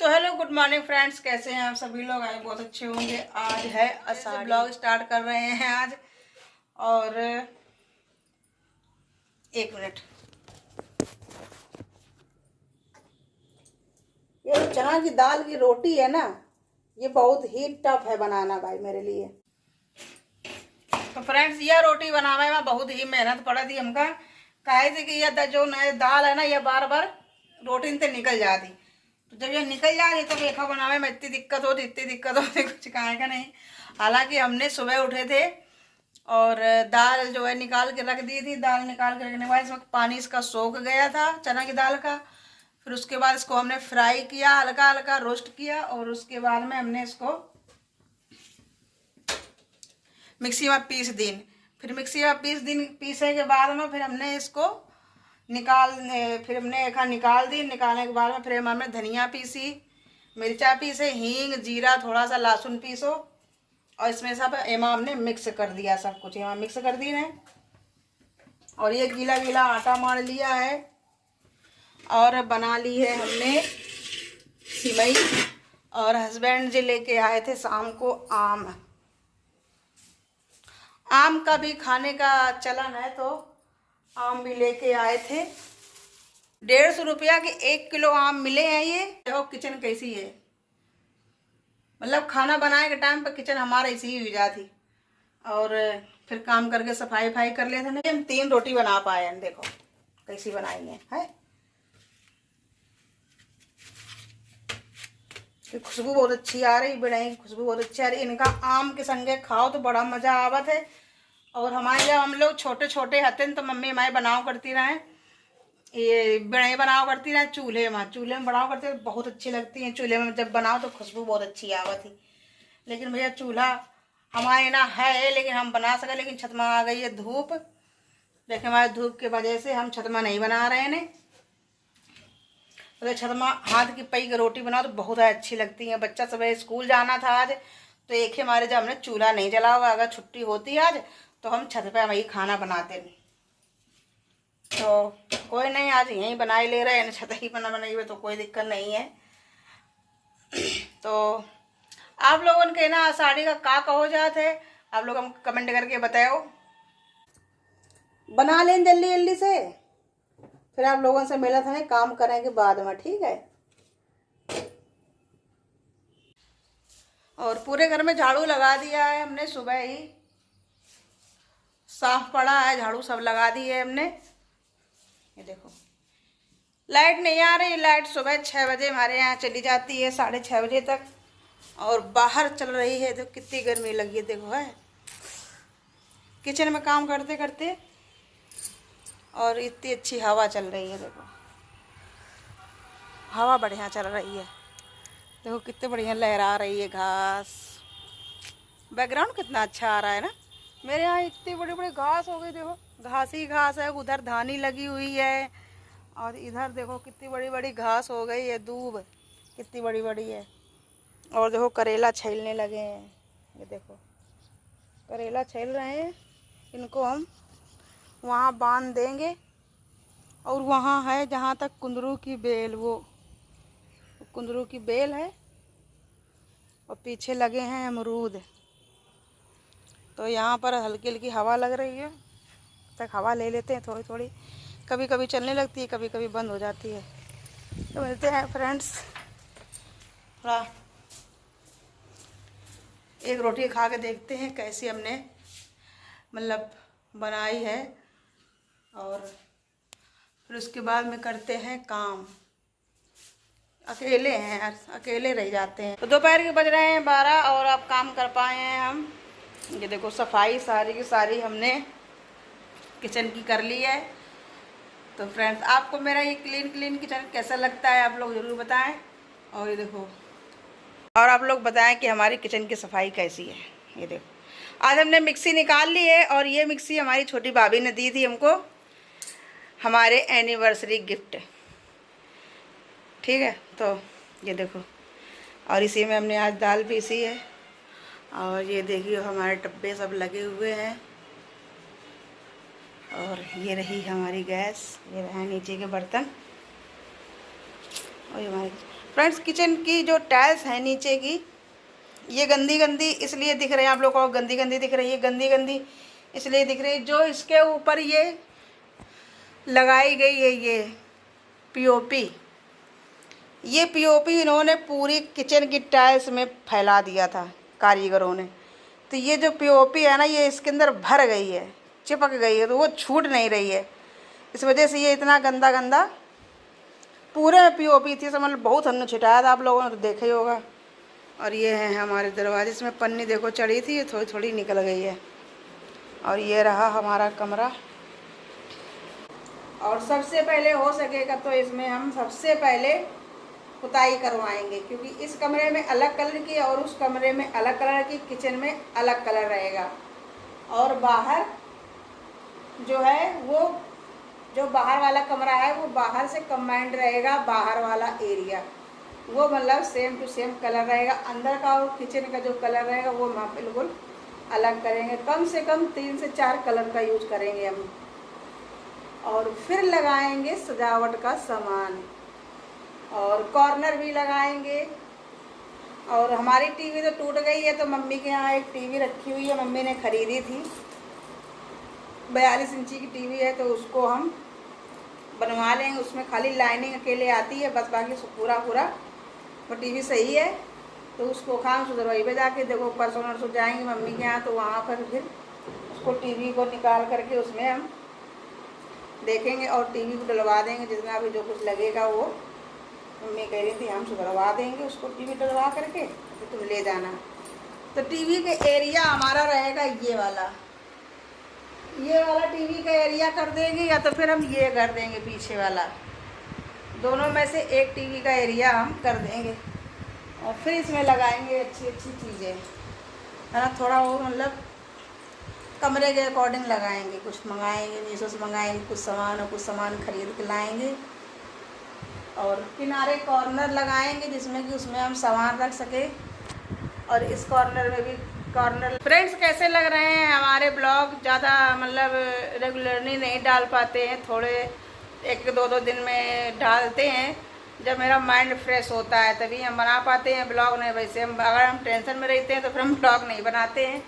तो hello good morning friends, कैसे हैं आप सभी लोग? आए बहुत अच्छे होंगे। आज है आषाढ़ी, ब्लॉग स्टार्ट कर रहे हैं आज। और एक मिनट, ये चना की दाल की रोटी है ना, ये बहुत ही टफ है बनाना भाई मेरे लिए। तो फ्रेंड्स, यह रोटी बनावे में बहुत ही मेहनत पड़ा थी हमका। काहे थी कि यह जो दाल है ना, यह बार बार रोटी से निकल जाती। तो जब ये निकल जाती तो रेखा बनावे में इतनी दिक्कत होती कुछ कहे का नहीं। हालांकि हमने सुबह उठे थे और दाल जो है निकाल के रख दी थी। दाल निकाल के रखने के बाद इसमें पानी इसका सोख गया था, चना की दाल का। फिर उसके बाद इसको हमने फ्राई किया, हल्का हल्का रोस्ट किया। और उसके बाद में हमने इसको मिक्सी में पीस दी। फिर मिक्सी में पीसे के बाद में फिर हमने इसको फिर हमने एक निकाल दी। निकालने के बाद में फिर हमने धनिया पीसी, मिर्चा पीसे, हींग, जीरा, थोड़ा सा लहसुन पीसो। और इसमें सब एमा हमने मिक्स कर दिया, सब कुछ एमा मिक्स कर दी है। और ये गीला गीला आटा मार लिया है और बना ली है हमने सिमई। और हस्बैंड जी लेके आए थे शाम को आम का भी खाने का चलन है, तो आम भी लेके आए थे। 150 रुपया के 1 किलो आम मिले हैं। ये देखो किचन कैसी है, मतलब खाना बनाए के टाइम पर किचन हमारा ऐसी ही हो जाती। और फिर काम करके सफाई कर लेते हैं। हम 3 रोटी बना पाए हैं, देखो कैसी बनाई है। खुशबू बहुत अच्छी आ रही, बनाई की खुशबू बहुत अच्छी आ रही। इनका आम के संगे खाओ तो बड़ा मजा आवत है। और हमारे जब हम लोग छोटे छोटे हते तो मम्मी हमारी बनाओ करती रहे, ये बड़े बनाओ करती रहे चूल्हे में बनाओ करती है, बहुत अच्छी लगती है। चूल्हे में जब बनाओ तो खुशबू बहुत अच्छी आवत थी। लेकिन भैया चूल्हा हमारे यहाँ है, लेकिन हम बना सके। लेकिन छत में आ गई है धूप। देखिए हमारे धूप की वजह से हम छत में नहीं बना रहे हैं। तो छत में हाथ की पई की रोटी बनाओ तो बहुत अच्छी लगती है। बच्चा सुबह स्कूल जाना था आज, तो एक ही हमारे जब हमने चूल्हा नहीं जला हुआ। अगर छुट्टी होती आज तो हम छत पे वही खाना बनाते। तो कोई नहीं, आज यहीं बना ही ले रहे हैं, छत ही बनाई हुए तो कोई दिक्कत नहीं है। तो आप लोगों के ना साड़ी का कहो जाते है, आप लोग हम कमेंट करके बताओ। बना लें जल्दी जल्दी से, फिर आप लोगों से मिला था काम करेंगे बाद में, ठीक है। और पूरे घर में झाड़ू लगा दिया है हमने, सुबह ही साफ पड़ा है, झाड़ू सब लगा दी है हमने। ये देखो लाइट नहीं आ रही। लाइट सुबह 6 बजे हमारे यहाँ चली जाती है, 6:30 बजे तक। और बाहर चल रही है, देखो कितनी गर्मी लगी है। देखो है किचन में काम करते करते, और इतनी अच्छी हवा चल रही है। देखो हवा बढ़िया चल रही है। देखो कितने बढ़िया लहरा रही है घास। बैकग्राउंड कितना अच्छा आ रहा है ना। मेरे यहाँ इतनी बड़ी बड़ी घास हो गई, देखो घास ही घास है। उधर धानी लगी हुई है और इधर देखो कितनी बड़ी बड़ी घास हो गई है। दूब कितनी बड़ी बड़ी है। और देखो करेला छीलने लगे हैं, ये देखो करेला छील रहे हैं। इनको हम वहाँ बांध देंगे। और वहाँ है जहाँ तक कुंदरू की बेल, वो कुंदरू की बेल है। और पीछे लगे हैं अमरूद। तो यहाँ पर हल्की हल्की हवा लग रही है, तक हवा ले लेते हैं थोड़ी थोड़ी। कभी कभी चलने लगती है, कभी कभी बंद हो जाती है। तो मिलते हैं फ्रेंड्स, थोड़ा एक रोटी खा के देखते हैं कैसी हमने मतलब बनाई है। और फिर उसके बाद में करते हैं काम। अकेले हैं यार, अकेले रह जाते हैं। तो दोपहर के बज रहे हैं 12 और अब काम कर पाए हैं हम। ये देखो सफाई सारी की सारी हमने किचन की कर ली है। तो फ्रेंड्स, आपको मेरा ये क्लीन किचन कैसा लगता है आप लोग ज़रूर बताएं। और ये देखो, और आप लोग बताएं कि हमारी किचन की सफाई कैसी है। ये देखो आज हमने मिक्सी निकाल ली है। और ये मिक्सी हमारी छोटी भाभी ने दी थी हमको, हमारे एनिवर्सरी गिफ्ट, ठीक है। तो ये देखो, और इसी में हमने आज दाल पीसी है। और ये देखिए हमारे डब्बे सब लगे हुए हैं। और ये रही हमारी गैस, ये रहे नीचे के बर्तन। और ये हमारे फ्रेंड्स, किचन की जो टाइल्स हैं नीचे की, ये गंदी गंदी इसलिए दिख रही है, आप लोगों को गंदी गंदी दिख रही है, गंदी गंदी इसलिए दिख रही है, जो इसके ऊपर ये लगाई गई है ये पीओपी, ये पीओपी इन्होंने पूरी किचन की टाइल्स में फैला दिया था कारीगरों ने। तो ये जो पीओपी है ना, ये इसके अंदर भर गई है, चिपक गई है, तो वो छूट नहीं रही है। इस वजह से ये इतना गंदा गंदा पूरे में पीओपी थी, समझ लो बहुत हमने छिटाया था, आप लोगों ने तो देखा ही होगा। और ये है हमारे दरवाजे, इसमें पन्नी देखो चढ़ी थी, ये थोड़ी थोड़ी निकल गई है। और ये रहा हमारा कमरा। और सबसे पहले हो सकेगा तो इसमें हम सबसे पहले पुताई करवाएंगे, क्योंकि इस कमरे में अलग कलर की और उस कमरे में अलग कलर की, किचन में अलग कलर रहेगा। और बाहर जो है वो, जो बाहर वाला कमरा है वो बाहर से कंबाइंड रहेगा, बाहर वाला एरिया वो मतलब सेम टू सेम कलर रहेगा। अंदर का और किचन का जो कलर रहेगा वो हम बिल्कुल अलग करेंगे, कम से कम 3 से 4 कलर का यूज करेंगे हम। और फिर लगाएंगे सजावट का सामान, और कॉर्नर भी लगाएंगे। और हमारी टीवी तो टूट गई है, तो मम्मी के यहाँ एक टीवी रखी हुई है, मम्मी ने खरीदी थी, 42 इंची की टीवी है, तो उसको हम बनवा लेंगे। उसमें खाली लाइनिंग अकेले आती है बस, बाकी पूरा वो टीवी सही है। तो उसको खाम सुधरवाई पे जाके देखो, परसों नरसों जाएंगे मम्मी के यहाँ, तो वहाँ पर फिर उसको टीवी को निकाल करके उसमें हम देखेंगे और टीवी को डलवा देंगे। जितना भी जो कुछ लगेगा वो मम्मी कह रही थी हम सुधरवा देंगे उसको, टीवी डलवा करके तो तुम ले जाना। तो टीवी के एरिया हमारा रहेगा ये वाला टीवी का एरिया कर देंगे, या तो फिर हम ये कर देंगे पीछे वाला, दोनों में से एक टीवी का एरिया हम कर देंगे। और फिर इसमें लगाएंगे अच्छी अच्छी चीज़ें, है ना, थोड़ा वो मतलब कमरे के अकॉर्डिंग लगाएंगे। कुछ मंगाएंगे, मीशो से मंगाएंगे कुछ सामान खरीद के लाएंगे। और किनारे कॉर्नर लगाएंगे जिसमें कि उसमें हम सामान रख सके, और इस कॉर्नर में भी कॉर्नर। फ्रेंड्स, कैसे लग रहे हैं हमारे ब्लॉग? ज़्यादा मतलब रेगुलरली नहीं डाल पाते हैं, थोड़े 1-2 दिन में डालते हैं, जब मेरा माइंड फ्रेश होता है तभी हम बना पाते हैं ब्लॉग। नहीं वैसे हम अगर हम टेंशन में रहते हैं तो फिर हम ब्लॉग नहीं बनाते हैं।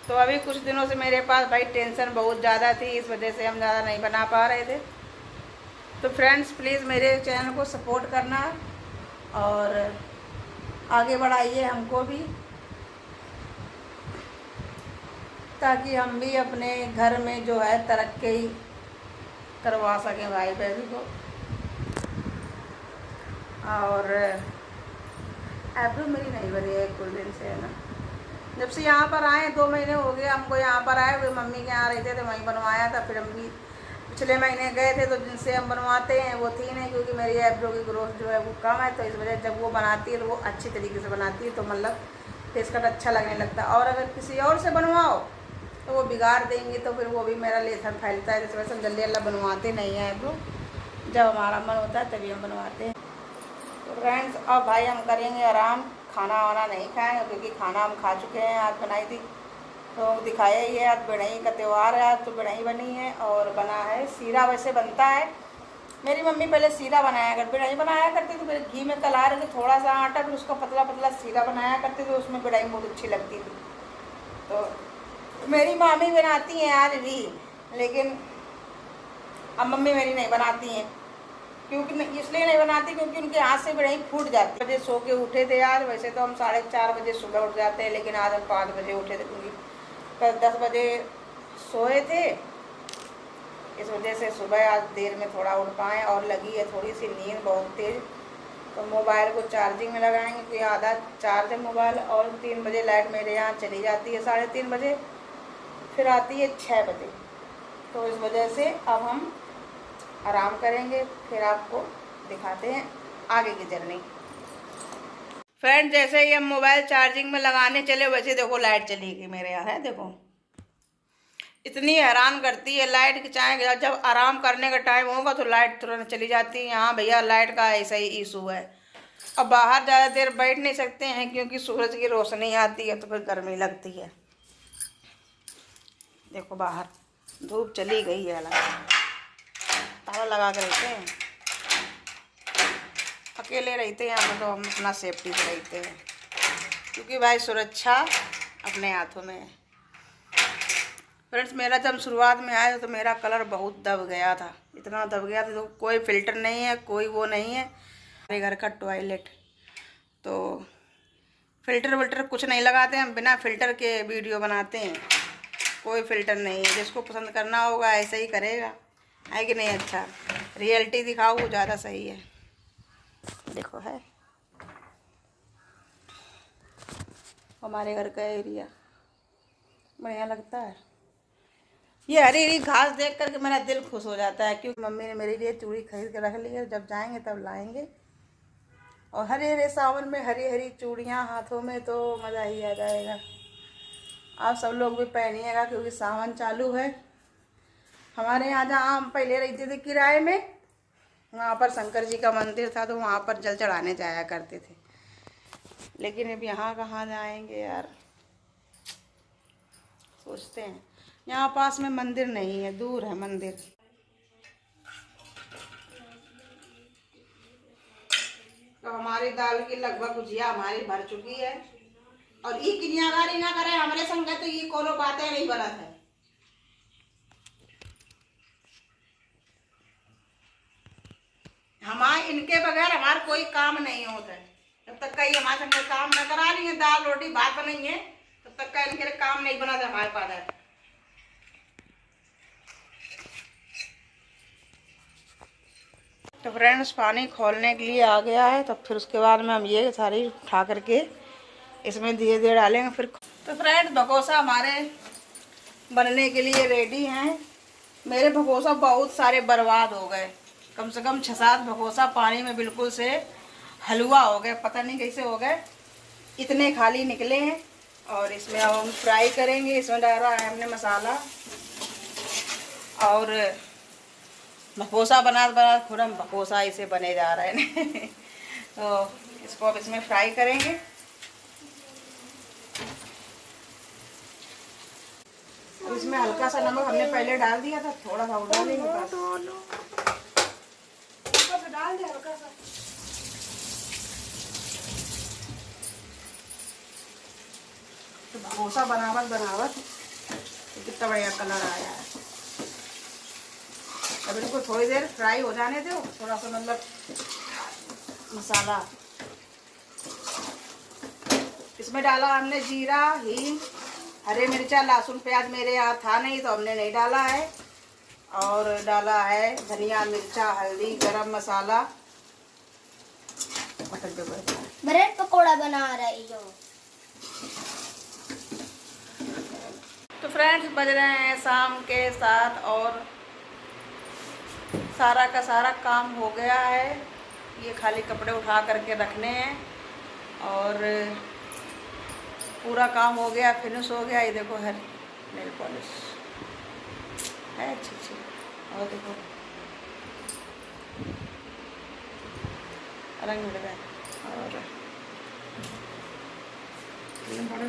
तो अभी कुछ दिनों से मेरे पास भाई टेंशन बहुत ज़्यादा थी, इस वजह से हम ज़्यादा नहीं बना पा रहे थे। तो फ्रेंड्स, प्लीज़ मेरे चैनल को सपोर्ट करना और आगे बढ़ाइए हमको भी, ताकि हम भी अपने घर में जो है तरक्की करवा सकें भाई बहन को। और आईब्रो मेरी नहीं बनी है कुछ दिन से, है ना, जब से यहाँ पर आए 2 महीने हो गए हमको यहाँ पर आए हुए। मम्मी के यहाँ रहते थे, वहीं बनवाया था। फिर हम भी पिछले महीने गए थे, तो जिनसे हम बनवाते हैं वो थी नहीं, क्योंकि मेरी आईब्रो की ग्रोथ जो है वो कम है, तो इस वजह जब वो बनाती है तो वो अच्छी तरीके से बनाती है, तो मतलब फेस कट अच्छा लगने लगता है। और अगर किसी और से बनवाओ तो वो बिगाड़ देंगे, तो फिर वो भी मेरा लेथर फैलता है। इस वजह से हम जल्दी जल्दी बनवाते नहीं हैं आईब्रो, जब हमारा मन होता है तभी हम बनवाते हैं। तो फ्रेंड्स, अब भाई हम करेंगे आराम, खाना वाना नहीं खाएंगे, क्योंकि खाना हम खा चुके हैं। आज बनाई थी तो दिखाया ही है, आज बिड़ई का त्यौहार है, आज तो बिड़ई बनी है और बना है सीरा। वैसे बनता है, मेरी मम्मी पहले सीरा बनाया करती, बिड़ई बनाया करती थी, फिर घी में कला रहे थे थोड़ा सा आटा, फिर उसका पतला पतला सीरा बनाया करते थे, उसमें बिड़ई बहुत अच्छी लगती थी। तो मेरी मामी बनाती हैं आज भी, लेकिन अब मम्मी मेरी नहीं बनाती हैं, क्योंकि इसलिए नहीं बनाती क्योंकि उनके हाथ से बिड़ई फूट जाती है। बजे सो के उठे थे आज, वैसे तो हम 4:30 बजे सुबह उठ जाते हैं, लेकिन आज हम 5 बजे उठे थे, क्योंकि कल 10 बजे सोए थे, इस वजह से सुबह आज देर में थोड़ा उठ पाए। और लगी है थोड़ी सी नींद बहुत तेज़, तो मोबाइल को चार्जिंग में लगाएंगे, क्योंकि आधा चार्ज है मोबाइल। और 3 बजे लाइट मेरे यहाँ चली जाती है, 3:30 बजे, फिर आती है 6 बजे। तो इस वजह से अब हम आराम करेंगे, फिर आपको दिखाते हैं आगे की जर्नी। फ्रेंड, जैसे ही हम मोबाइल चार्जिंग में लगाने चले, वैसे देखो लाइट चली गई मेरे यहाँ, है देखो, इतनी हैरान करती है लाइट की। चाहे जब आराम करने का टाइम होगा तो लाइट तुरंत चली जाती है। यहाँ भैया लाइट का ऐसा ही इशू है। अब बाहर ज़्यादा देर बैठ नहीं सकते हैं, क्योंकि सूरज की रोशनी आती है तो फिर गर्मी लगती है। देखो बाहर धूप चली गई है, ताला लगा के रहते हैं। अकेले रहते हैं यहाँ पर तो हम अपना सेफ्टी से रहते हैं, क्योंकि भाई सुरक्षा अपने हाथों में है। फ्रेंड्स, मेरा जब शुरुआत में आया तो मेरा कलर बहुत दब गया था, इतना दब गया था, तो कोई फ़िल्टर नहीं है, कोई वो नहीं है। हमारे घर का टॉयलेट तो फ़िल्टर विल्टर कुछ नहीं लगाते हैं, हम बिना फ़िल्टर के वीडियो बनाते हैं, कोई फ़िल्टर नहीं है। जिसको पसंद करना होगा ऐसे ही करेगा, है कि नहीं? अच्छा, रियलिटी दिखाओ, वो ज़्यादा सही है। देखो है हमारे घर का एरिया, बढ़िया लगता है। ये हरी हरी घास देख करके मेरा दिल खुश हो जाता है, क्योंकि मम्मी ने मेरे लिए चूड़ी खरीद के रख ली है, जब जाएंगे तब लाएंगे। और हरे हरे सावन में हरी हरी चूड़ियाँ हाथों में, तो मज़ा ही आ जाएगा। आप सब लोग भी पहनिएगा, क्योंकि सावन चालू है। हमारे यहाँ जहाँ हम पहले रहते थे किराए में, वहाँ पर शंकर जी का मंदिर था, तो वहाँ पर जल चढ़ाने जाया करते थे। लेकिन अब यहाँ कहाँ जाएंगे यार, सोचते हैं। यहाँ पास में मंदिर नहीं है, दूर है मंदिर। तो हमारी दाल की लगभग गुजिया हमारी भर चुकी है। और ये किनियागारी ना करे हमारे संग, तो ये कोनो बातें नहीं बनत है। हमारे इनके बगैर हमारा कोई काम नहीं होता है। जब तक का ये हमारे संग काम न करा रही है, दाल रोटी भात बनाइए, तब तक का इनके काम नहीं बना था हमारे पास। तो फ्रेंड्स, पानी खोलने के लिए आ गया है, तो फिर उसके बाद में हम ये सारी उठा करके इसमें धीरे धीरे डालेंगे फिर। तो फ्रेंड्स, भगोसा हमारे बनने के लिए रेडी हैं। मेरे भगोसा बहुत सारे बर्बाद हो गए, कम से कम 6-7 भगोसा पानी में बिल्कुल से हलवा हो गए, पता नहीं कैसे हो गए, इतने खाली निकले हैं। और इसमें अब हम फ्राई करेंगे। इसमें डाला है हमने मसाला, और भगोसा बना बना खुद हम भगोसा इसे बने जा रहे हैं। तो इसको अब इसमें फ्राई करेंगे। अब इसमें हल्का सा नमक हमने पहले डाल दिया था, थोड़ा सा डालेंगे बस, ऊपर से डाल दिया हल्का सा। तो भगोसा बनावट तो कितना बढ़िया कलर आया है। अब इनको थोड़ी देर फ्राई हो जाने दो, थोड़ा सा मतलब मसाला। इसमें डाला हमने जीरा, हींग, हरे मिर्चा, लहसुन, प्याज मेरे यहाँ था नहीं तो हमने नहीं डाला है। और डाला है धनिया, मिर्चा, हल्दी, गरम मसाला। ब्रेड पकोड़ा बना रही हो। तो फ्रेंड्स, बज रहे हैं शाम के 7 और सारा का सारा काम हो गया है। ये खाली कपड़े उठा करके रखने हैं और पूरा काम हो गया, फिनिश हो गया। ये देखो है नेल पॉलिश है अच्छी। और देखो रंग मिल गया, और क्रीम पाउडर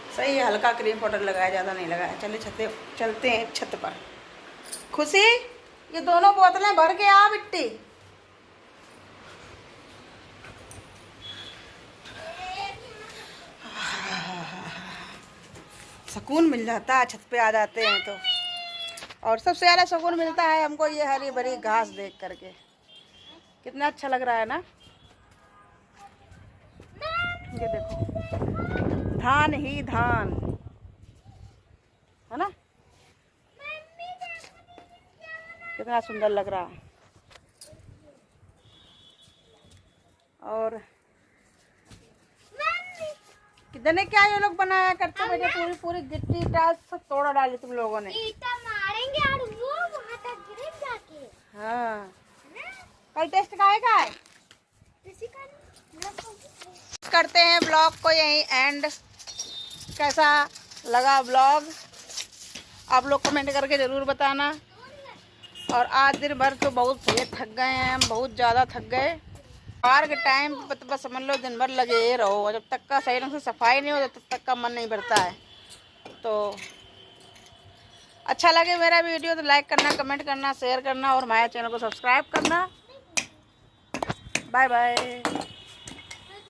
सही है, हल्का क्रीम पाउडर लगाया, ज़्यादा नहीं लगाया। चलिए चलते हैं छत पर। खुशी, ये दोनों बोतलें भर के आ बिट्टी। सुकून मिल जाता है, छत पे आ जाते हैं तो। और सबसे ज़्यादा सुकून मिलता है हमको ये हरी भरी घास देख करके, कितना अच्छा लग रहा है ना। ये देखो, धान ही धान है ना, कितना सुंदर लग रहा है। और कितने क्या ये लोग बनाया करते थे, पूरी गिट्टी टाइल्स सब तोड़ा डाली तुम लोगों ने। ईटा मारेंगे और वो वहां तक गिर जाके। हाँ, कल टेस्ट का है। करते हैं ब्लॉग को यहीं एंड। कैसा लगा ब्लॉग आप लोग कमेंट करके ज़रूर बताना। और आज दिन भर तो बहुत थक गए हैं हम, बहुत ज़्यादा थक गए। बाहर के टाइम बस समझ लो दिन भर लगे रहो, जब तक का सही ढंग से सफाई नहीं हो तब तक का मन नहीं भरता है। तो अच्छा लगे मेरा वीडियो तो लाइक करना, कमेंट करना, शेयर करना और हमारे चैनल को सब्सक्राइब करना। Bye bye.